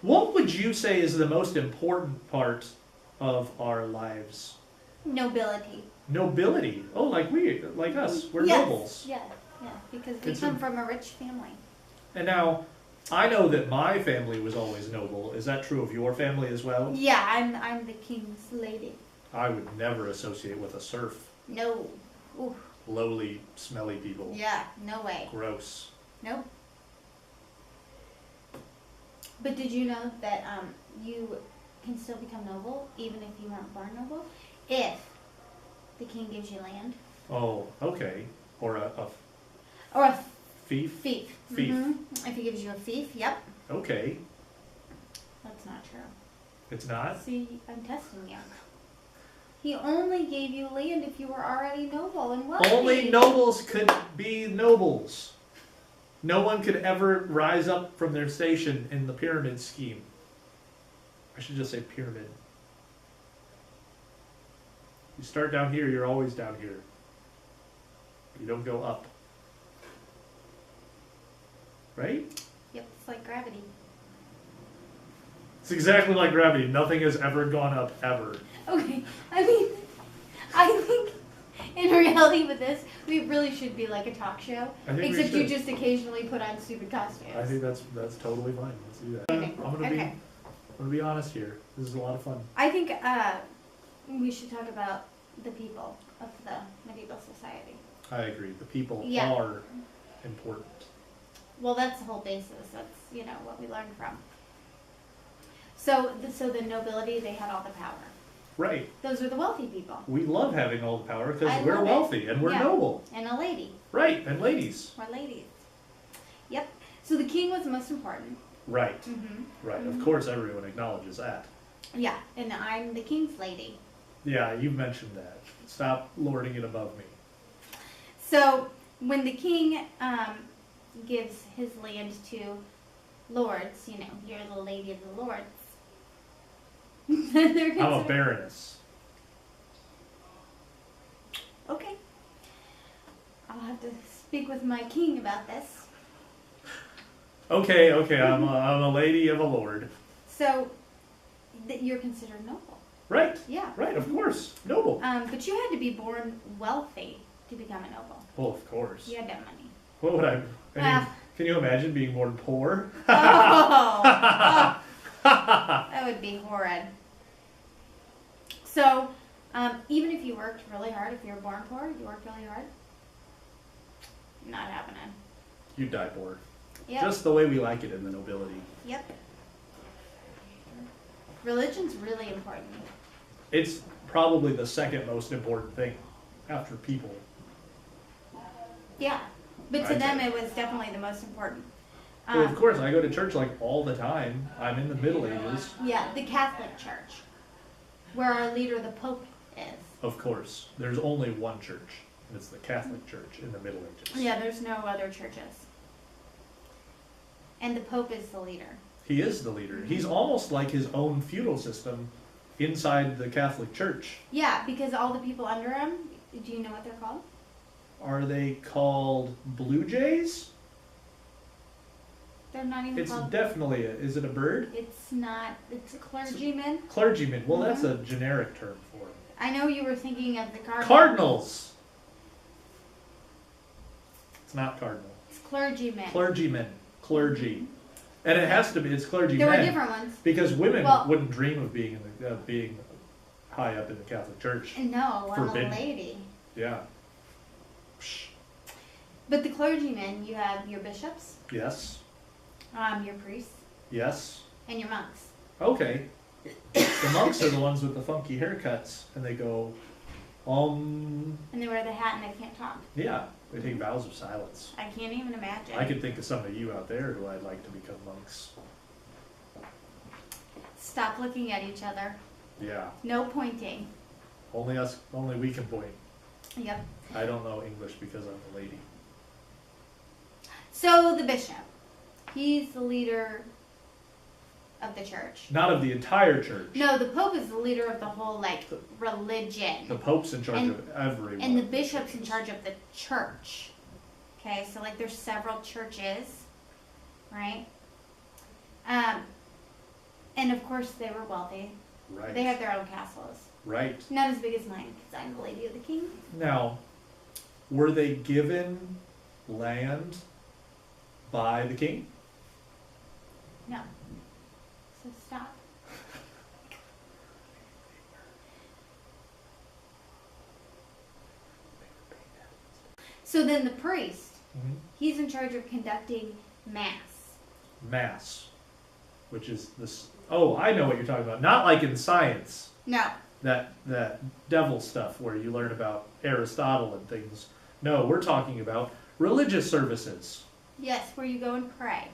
What would you say is the most important part of our lives? Nobility. Nobility. Oh, like us. We're Yes. nobles. Yeah, because we come from a rich family. And now, I know that my family was always noble. Is that true of your family as well? Yeah, I'm the king's lady. I would never associate with a serf. No. Ooh. Lowly, smelly people. Yeah, no way. Gross. Nope. But did you know that you can still become noble even if you weren't born noble? If the king gives you land. Oh, okay. Or a Or a fief? fief. Fief. If he gives you a fief, yep. Okay. That's not true. It's not? See, I'm testing you. He only gave you land if you were already noble and wealthy. Only nobles could be nobles. No one could ever rise up from their station in the pyramid scheme. I should just say pyramid. You start down here, you're always down here. You don't go up. Right? Yep, it's like gravity. It's exactly like gravity. Nothing has ever gone up, ever. Okay, I think in reality with this, we really should be like a talk show. I think we Except you should. just occasionally put on stupid costumes. I think that's totally fine. Let's do that. Okay. I'm gonna be honest here. This is a lot of fun. I think we should talk about the people of the medieval society. I agree. The people Yeah. are important. Well, that's the whole basis. That's, what we learned from. So the nobility, they had all the power. Right. Those are the wealthy people. We love having all the power I because we're love it. wealthy and we're Yeah. noble. And a lady. Right. And ladies. Or ladies. Yep. So the king was the most important. Right. Mm-hmm. Right. Of course, everyone acknowledges that. Yeah, and I'm the king's lady. Yeah, you've mentioned that. Stop lording it above me. So when the king gives his land to lords, you're the lady of the lords. They're I'm a considered- baroness. Okay. I'll have to speak with my king about this. Okay. I'm a lady of a lord. So you're considered noble. Right. Yeah. Right. Of course. Noble. But you had to be born wealthy to become a noble. Well, of course. You had to have money. What would I mean, can you imagine being born poor? Oh, that would be horrid. So, even if you worked really hard, if you were born poor, you worked really hard, not happening. You'd die poor. Yep. Just the way we like it in the nobility. Yep. Religion's really important. It's probably the second most important thing after people. Yeah. But to I'd them, say. it was definitely the most important. Well, of course, I go to church like all the time. I'm in the Middle Ages. Yeah, the Catholic Church, where our leader, the Pope, is. Of course, there's only one church, and it's the Catholic Church in the Middle Ages. Yeah, there's no other churches. And the Pope is the leader. He is the leader. He's almost like his own feudal system inside the Catholic Church. Yeah, because all the people under him, do you know what they're called? Are they called Blue Jays? They're not even It's called... definitely is it a bird? It's not... It's a clergyman. Clergyman. Well, that's a generic term for it. I know you were thinking of the cardinal. Cardinals! It's not cardinal. It's clergyman. Clergyman. Clergy. And it has to be, it's clergymen. There were different ones. Because women Well- wouldn't dream of being being high up in the Catholic Church. No, I'm Forbidden. a lady. Yeah. Psh. But the clergymen, you have your bishops, Yes. your priests, Yes. and your monks. Okay. The monks are the ones with the funky haircuts, and they go, And they wear the hat and they can't talk. yeah. They take vows of silence. I can't even imagine. I could think of some of you out there who I'd like to become monks. Stop looking at each other. Yeah. No pointing. Only we can point. Yep. I don't know English because I'm a lady. So the bishop, he's the leader of the church. Not of the entire church. No, the pope is the leader of the whole religion. The Pope's in charge And- of everyone. And the bishop's in charge of the church. Okay, so there's several churches, right? And of course, they were wealthy. Right. They had their own castles. Right. Not as big as mine, because I'm the lady of the king. Now, were they given land by the king? No. So stop. So then the priest, he's in charge of conducting mass. Mass, which is this. Oh, I know what you're talking about. Not like in science, No. that devil stuff where you learn about Aristotle and things. No, we're talking about religious services. Yes, where you go and pray.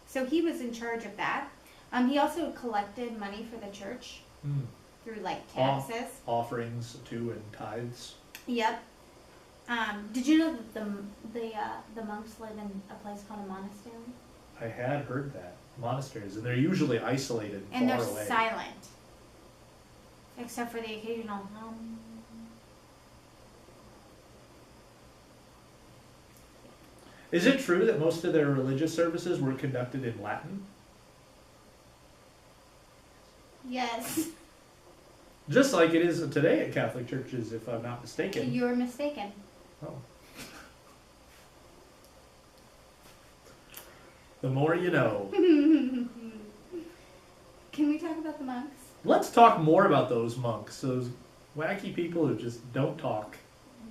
So he was in charge of that. He also collected money for the church through like taxes. Offerings too and tithes. Yep. Did you know that the monks live in a place called a monastery? I had heard that. Monasteries, and they're usually isolated And far they're away. silent. Except for the occasional hum. Is it true that most of their religious services were conducted in Latin? Yes. Just like it is today at Catholic churches, if I'm not mistaken. You're mistaken. Oh. The more you know. Can we talk about the monks? Let's talk more about those monks, those wacky people who just don't talk.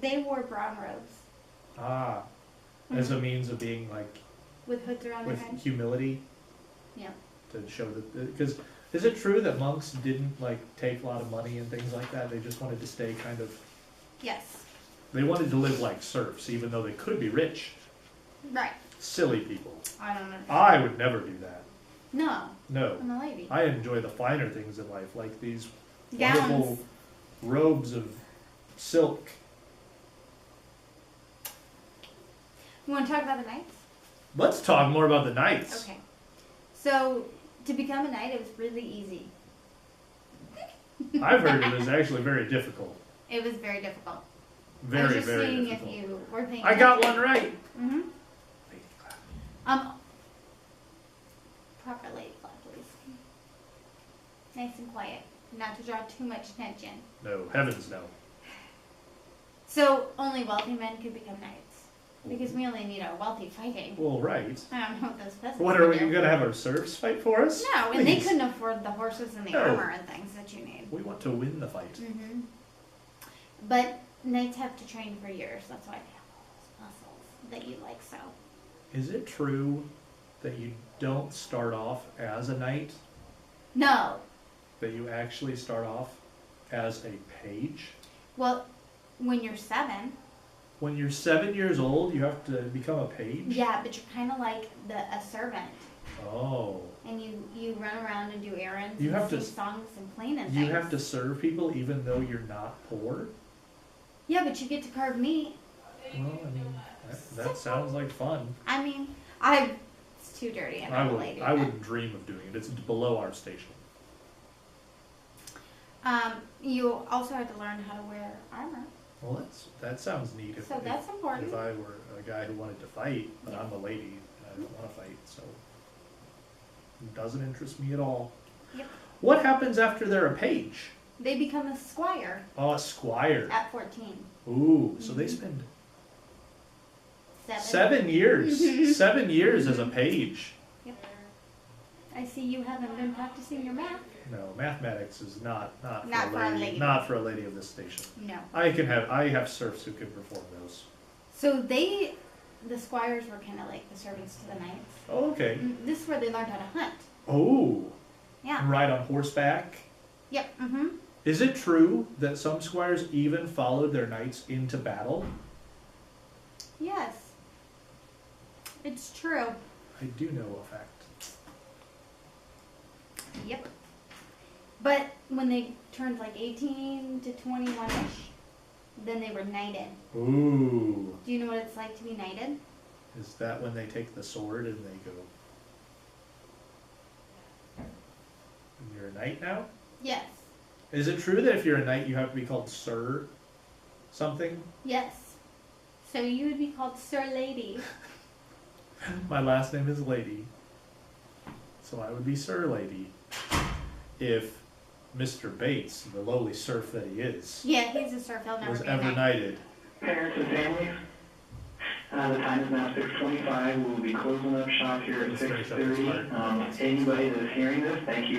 They wore brown robes. Ah, as a means of being like, With hoods around with their head. humility, Yeah. to show that, because is it true that monks didn't like take a lot of money and things like that? They just wanted to stay kind of, Yes. they wanted to live like serfs, even though they could be rich. Right. Silly people. I don't know. I would never do that. No. No. I'm a lady. I enjoy the finer things in life, like these Gowns. wonderful robes of silk. You want to talk about the knights? Let's talk more about the knights. Okay. So, to become a knight, it was really easy. I've heard it was actually very difficult. It was very difficult. I Very, was just very seeing difficult. if you were paying I got attention. one right. Mm-hmm. Proper lady clap, please. Nice and quiet. Not to draw too much attention. No, heavens no. So, only wealthy men could become knights. Because we only need our wealthy fighting. Well, right. I don't know what those peasants What are would we do. going to have our serfs fight for us? No, and they Please. couldn't afford the horses and the No. armor and things that you need. We want to win the fight. Mm-hmm. But knights have to train for years. That's why they have all those muscles that you like so. Is it true that you don't start off as a knight? No. That you actually start off as a page? Well, when you're 7, When you're 7 years old, you have to become a page? yeah, but you're kind of like a servant. Oh. And you run around and do errands You and have sing to- songs and clean and You things. have to serve people even though you're not poor? Yeah, but you get to carve meat. Well, I mean, that sounds like fun. I mean, it's too dirty. I'm not a lady. I wouldn't dream of doing it. It's below our station. You also had to learn how to wear armor. Well, that sounds neat. So that's important. If I were a guy who wanted to fight, but I'm a lady and I don't want to fight, so it doesn't interest me at all. Yep. What happens after they're a page? They become a squire Oh, a squire. at 14. Ooh, so they spend 7. 7 years. 7 years as a page. Yep. I see you haven't been practicing your math. No, mathematics is not Not for a lady. Not for a lady of this station. No. I have serfs who can perform those. So the squires were kind of like the servants to the knights. Oh, okay. This is where they learned how to hunt. Oh. Yeah. Ride on horseback. Yep. Mm-hmm. Is it true that some squires even followed their knights into battle? Yes. It's true. I do know a fact. Yep. But when they turned like 18 to 21-ish, then they were knighted. Ooh. Do you know what it's like to be knighted? Is that when they take the sword and they go, you're a knight now? Yes. Is it true that if you're a knight you have to be called Sir something? Yes. So you would be called Sir Lady. My last name is Lady. So I would be Sir Lady. If Mr. Bates, the lowly serf that he is, Yeah, he's a serf. He'll never was be a ever knight. knighted. Parents and families, the time is now 6:25. We will be closing up shop here at Let's finish up this 6:30. part. Anybody that is hearing this, thank you.